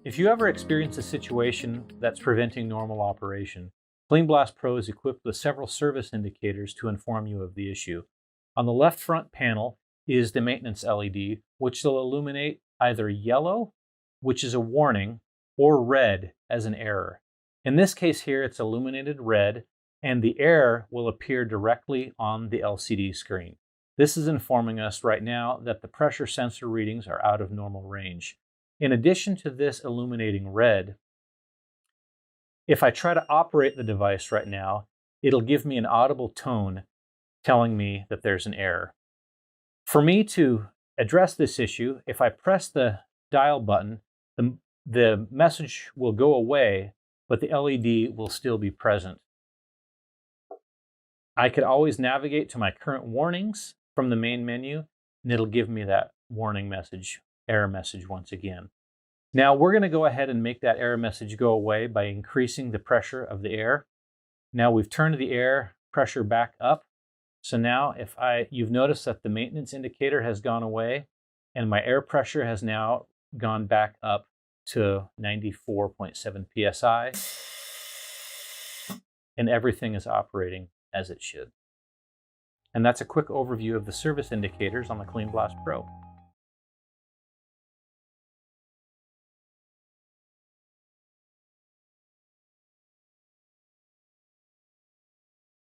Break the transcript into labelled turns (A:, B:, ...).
A: If you ever experience a situation that's preventing normal operation, CleanBlastPRO is equipped with several service indicators to inform you of the issue. On the left front panel is the maintenance LED, which will illuminate either yellow, which is a warning, or red as an error. In this case here, it's illuminated red, and the error will appear directly on the LCD screen. This is informing us right now that the pressure sensor readings are out of normal range. In addition to this illuminating red, if I try to operate the device right now, it'll give me an audible tone telling me that there's an error. For me to address this issue, if I press the dial button, the message will go away, but the LED will still be present. I could always navigate to my current warnings from the main menu, and it'll give me that warning message, error message once again. Now we're going to go ahead and make that error message go away by increasing the pressure of the air. Now we've turned the air pressure back up. So now you've noticed that the maintenance indicator has gone away and my air pressure has now gone back up to 94.7 psi, and everything is operating as it should. And that's a quick overview of the service indicators on the CleanBlastPRO.